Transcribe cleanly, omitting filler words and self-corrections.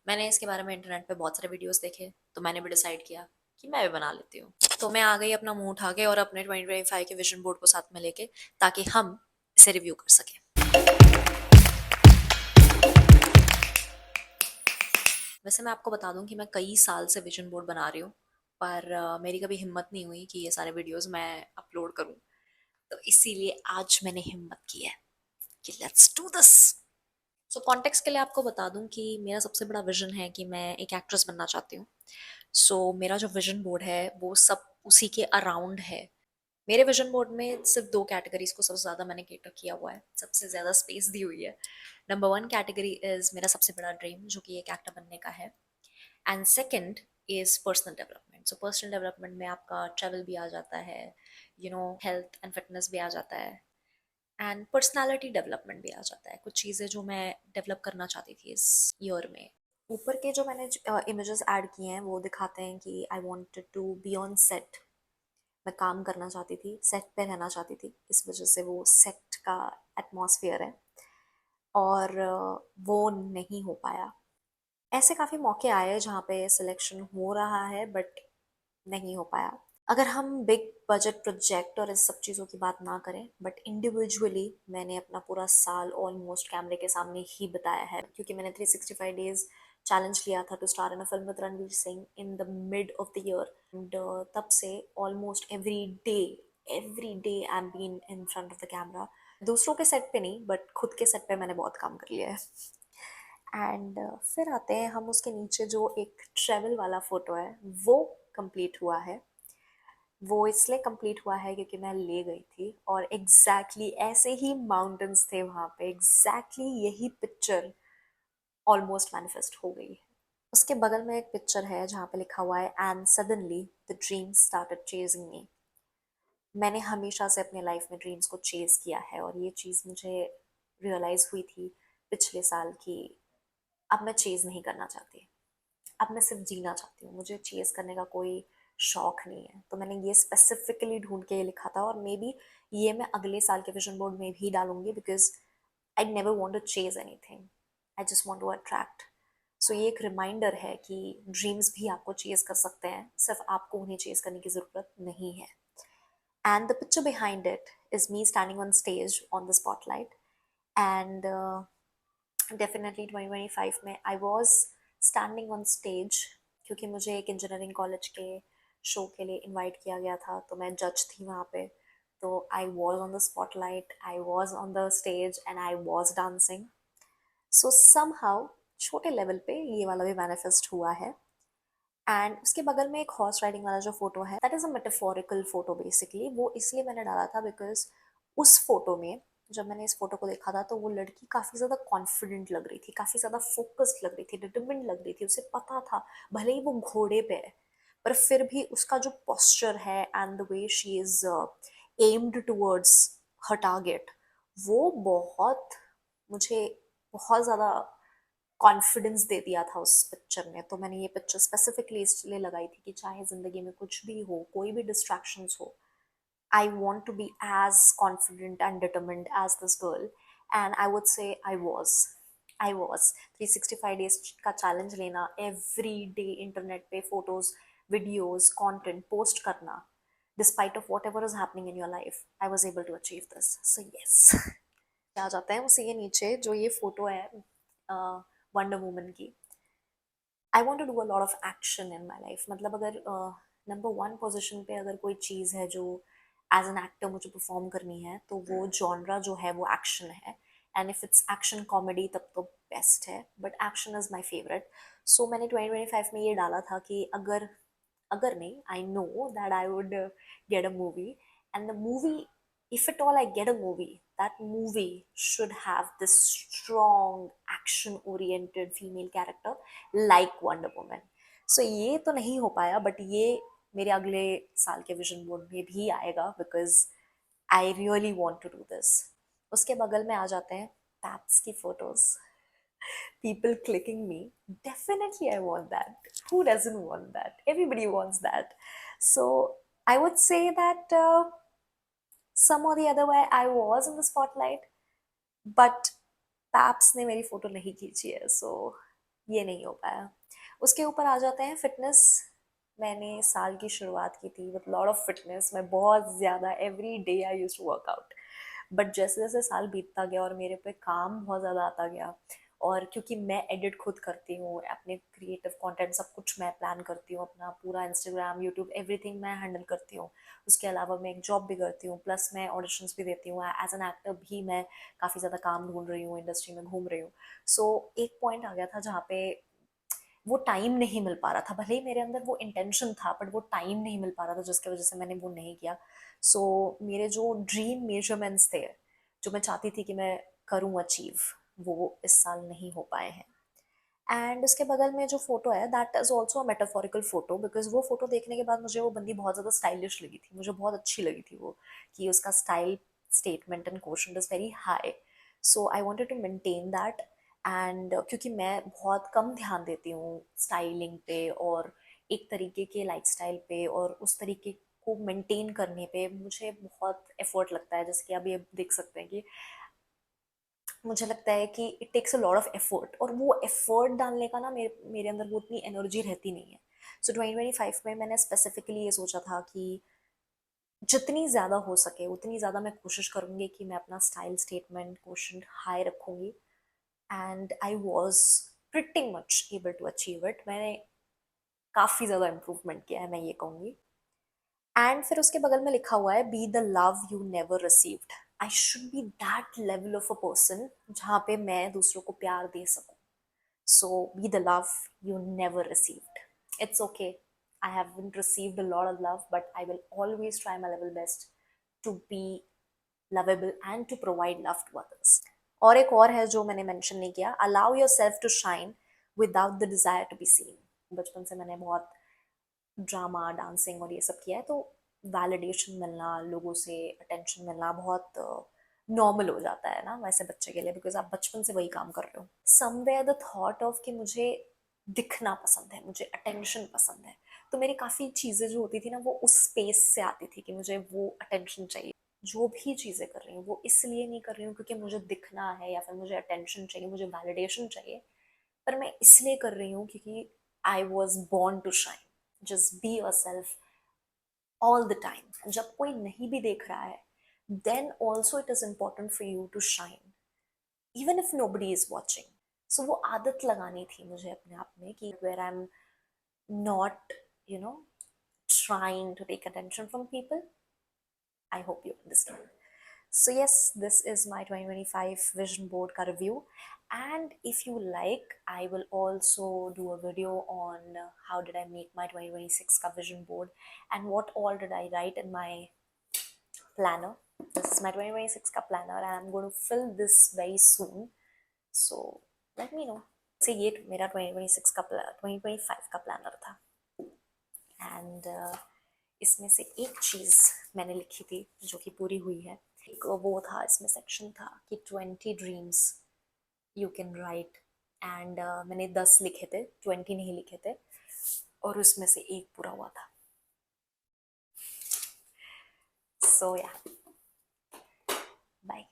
मैंने इसके बारे में इंटरनेट पे बहुत सारे वीडियोस देखे, तो मैंने भी डिसाइड किया कि मैं भी बना लेती हूँ। तो मैं आ गई अपना मुँह उठा के और अपने 2025 के विज़न बोर्ड को साथ में लेके, ताकि हम इसे रिव्यू कर सकें। वैसे मैं आपको बता दूँ कि मैं कई साल से विज़न बोर्ड बना रही हूँ, पर मेरी कभी हिम्मत नहीं हुई कि ये सारे वीडियोस मैं अपलोड करूँ। तो इसीलिए आज मैंने हिम्मत की है कि let's do this. So context के लिए आपको बता दूं कि मेरा सबसे बड़ा विजन है कि मैं एक एक्ट्रेस बनना चाहती हूँ। सो मेरा जो विजन बोर्ड है वो सब उसी के अराउंड है। मेरे विजन बोर्ड में सिर्फ दो कैटेगरीज को सबसे ज़्यादा मैंने केटर किया हुआ है, सबसे ज़्यादा स्पेस दी हुई है। नंबर वन कैटेगरी इज़ मेरा सबसे बड़ा ड्रीम, जो कि एक एक्टर बनने का है। And second is personal development. So personal development में आपका ट्रैवल भी आ जाता है, हेल्थ एंड फिटनेस भी आ जाता है, एंड पर्सनालिटी डेवलपमेंट भी आ जाता है। कुछ चीज़ें जो मैं डेवलप करना चाहती थी इस ईयर में। ऊपर के जो मैंने इमेजेस ऐड किए हैं वो दिखाते हैं कि I wanted to be on set. मैं काम करना चाहती थी, सेट पे रहना चाहती थी, इस वजह से वो सेट का एटमॉस्फेयर है। और वो नहीं हो पाया। ऐसे काफ़ी मौके आए जहाँ पे सिलेक्शन हो रहा है, बट नहीं हो पाया। अगर हम बिग बजट प्रोजेक्ट और इस सब चीज़ों की बात ना करें, बट इंडिविजुअली मैंने अपना पूरा साल ऑलमोस्ट कैमरे के सामने ही बिताया है, क्योंकि मैंने 365 डेज चैलेंज लिया था to star in a film with Ranveer Singh in the mid of the year. And तब से almost every day I am been in front of the camera. दूसरों के सेट पे नहीं, बट खुद के सेट पे मैंने बहुत काम कर लिया है। एंड फिर आते हैं हम उसके नीचे, जो एक ट्रेवल वाला फोटो है वो कंप्लीट हुआ है। वो इसलिए कंप्लीट हुआ है क्योंकि मैं ले गई थी और ऐसे ही माउंटेन्स थे वहाँ पे, यही पिक्चर ऑलमोस्ट मैनिफेस्ट हो गई है। उसके बगल में एक पिक्चर है जहाँ पे लिखा हुआ है and suddenly the dream started chasing me. मैंने हमेशा से अपने लाइफ में ड्रीम्स को चेज किया है, और ये चीज़ मुझे रियलाइज़ हुई थी पिछले साल कि अब मैं चेज नहीं करना चाहती। अब मैं सिर्फ जीना चाहती हूँ, मुझे चेस करने का कोई शौक नहीं है। तो मैंने ये स्पेसिफिकली ढूंढ के ये लिखा था, और मे बी ये मैं अगले साल के विजन बोर्ड में भी डालूंगी, because I never want to chase anything, I just want to attract. So ये एक रिमाइंडर है कि ड्रीम्स भी आपको चेज कर सकते हैं, सिर्फ आपको उन्हें चेज करने की ज़रूरत नहीं है। And the picture behind it is me standing on stage on the spotlight. And definitely 2025 में I was standing on stage, क्योंकि मुझे एक इंजीनियरिंग कॉलेज के शो के लिए इनवाइट किया गया था, तो मैं जज थी वहाँ पे। तो I was on the spotlight, I was on the stage and I was dancing. So somehow छोटे लेवल पे ये वाला भी मैनिफेस्ट हुआ है। एंड उसके बगल में एक हॉर्स राइडिंग वाला जो फोटो है, that is a metaphorical photo basically. वो इसलिए मैंने डाला था बिकॉज उस फोटो में, जब मैंने इस फोटो को देखा था, तो वो लड़की काफ़ी ज़्यादा कॉन्फिडेंट लग रही थी, काफ़ी ज़्यादा फोकस्ड लग रही थी, डिटरमिन्ड लग रही थी। उसे पता था भले ही वो घोड़े पे है, पर फिर भी उसका जो पोस्चर है and the way she is aimed towards her target, वो बहुत, मुझे बहुत ज़्यादा कॉन्फिडेंस दे दिया था उस पिक्चर ने। तो मैंने ये पिक्चर स्पेसिफिकली इसलिए लगाई थी कि चाहे ज़िंदगी में कुछ भी हो, कोई भी डिस्ट्रैक्शंस हो, I want to be as confident and determined as this girl. And I would say I was. I was. 365 days का challenge लेना, every day internet पे photos, videos, content post करना, despite of whatever is happening in your life, I was able to achieve this. So yes. आ जाता है उसी के नीचे जो ये फोटो है वंडर वुमन की। I want to do a lot of action in my life. मतलब अगर नंबर वन पोजिशन पे अगर कोई चीज़ है जो एज एन एक्टर मुझे परफॉर्म करनी है, तो वो जॉनरा जो है वो एक्शन है। And if it's action comedy तब तो बेस्ट है, but action is my favourite. So मैंने 2025 में ये डाला था कि अगर अगर नहीं, I know that I would get a movie, and the movie, if at all I get a movie, that movie should have this strong action oriented female character like Wonder Woman. So ये तो नहीं हो पाया, but ये मेरे अगले साल के विजन बोर्ड में भी आएगा, because I really want to do this. उसके बगल में आ जाते हैं पैप्स की photos, people clicking me. Definitely, I want that. Who doesn't want that? Everybody wants that. So I would say that some or the other way I was in the spotlight, but Paps ने मेरी photo नहीं खींची है, so ये नहीं हो पाया। उसके ऊपर आ जाते हैं फिटनेस। मैंने साल की शुरुआत की थी विद लॉट ऑफ फिटनेस। मैं बहुत ज़्यादा every day I used to work out. But जैसे जैसे साल बीतता गया और मेरे पे काम बहुत ज़्यादा आता गया, और क्योंकि मैं एडिट खुद करती हूँ, अपने क्रिएटिव कंटेंट सब कुछ मैं प्लान करती हूँ, अपना पूरा इंस्टाग्राम यूट्यूब एवरीथिंग मैं हैंडल करती हूँ। उसके अलावा मैं एक जॉब भी करती हूँ, प्लस मैं ऑडिशंस भी देती हूँ, एज एन एक्टर भी मैं काफ़ी ज़्यादा काम ढूंढ रही हूँ, इंडस्ट्री में घूम रही हूँ। सो एक पॉइंट आ गया था जहाँ पे वो टाइम नहीं मिल पा रहा था। भले ही मेरे अंदर वो इंटेंशन था, बट वो टाइम नहीं मिल पा रहा था, जिसकी वजह से मैंने वो नहीं किया। सो मेरे जो ड्रीम मेजरमेंट्स थे, जो मैं चाहती थी कि मैं करूँ अचीव, वो इस साल नहीं हो पाए हैं। एंड उसके बगल में जो फोटो है, that is also a metaphorical photo, because वो फोटो देखने के बाद मुझे वो बंदी बहुत ज़्यादा स्टाइलिश लगी थी, मुझे बहुत अच्छी लगी थी वो, कि उसका style statement and quotient is very high. So I wanted to maintain that. And क्योंकि मैं बहुत कम ध्यान देती हूँ स्टाइलिंग पे और एक तरीके के लाइफस्टाइल पे और उस तरीके को मेंटेन करने पे मुझे बहुत एफर्ट लगता है। जैसे कि आप ये देख सकते हैं कि मुझे लगता है कि it takes a lot of effort, और वो एफर्ट डालने का ना मेरे मेरे अंदर वो उतनी एनर्जी रहती नहीं है। सो 2025 में मैंने स्पेसिफिकली ये सोचा था कि जितनी ज़्यादा हो सके उतनी ज़्यादा मैं कोशिश करूँगी कि मैं अपना स्टाइल स्टेटमेंट क्वोशंट हाई रखूँगी। And I was pretty much able to achieve it. मैंने काफ़ी ज़्यादा इम्प्रूवमेंट किया है, मैं ये कहूँगी। एंड फिर उसके बगल में लिखा हुआ है, be the love you never received. I should be that level of a person जहाँ पे मैं दूसरों को प्यार दे सकूँ। So be the love you never received. It's okay. I haven't received a lot of love, but I will always try my level best to be lovable and to provide love to others. और एक और है जो मैंने mention नहीं किया, allow yourself to shine without the desire to be seen. बचपन से मैंने बहुत ड्रामा डांसिंग और ये सब किया है, तो वैलिडेशन मिलना, लोगों से अटेंशन मिलना बहुत नॉर्मल हो जाता है ना वैसे बच्चे के लिए, बिकॉज आप बचपन से वही काम कर रहे हो। समवेयर द थॉट ऑफ कि मुझे दिखना पसंद है, मुझे अटेंशन पसंद है, तो मेरी काफ़ी चीज़ें जो होती थी ना वो उस स्पेस से आती थी कि मुझे वो अटेंशन चाहिए। जो भी चीज़ें कर रही हूँ वो इसलिए नहीं कर रही हूँ क्योंकि मुझे दिखना है या फिर मुझे अटेंशन चाहिए, मुझे वैलिडेशन चाहिए, पर मैं इसलिए कर रही हूँ क्योंकि I was born to shine. Just be yourself all the time. जब कोई नहीं भी देख रहा है, then also it is important for you to shine even if nobody is watching. So वो आदत लगानी थी मुझे अपने आप में कि where I am not you know trying to take attention from people. I hope you understand. So yes, this is my 2025 vision board ka review. And if you like, I will also do a video on how did I make my 2026 ka vision board and what all did I write in my planner. This is my 2026 ka planner and I'm going to fill this very soon. So let me know. से ये मेरा 2026 का 2025 का planner था। And इसमें से एक चीज़ मैंने लिखी थी जो कि पूरी हुई है। एक वो था, इसमें सेक्शन था कि 20 dreams you can write, and मैंने 10 लिखे थे, 20 नहीं लिखे थे, और उसमें से एक पूरा हुआ था। सो या बाय।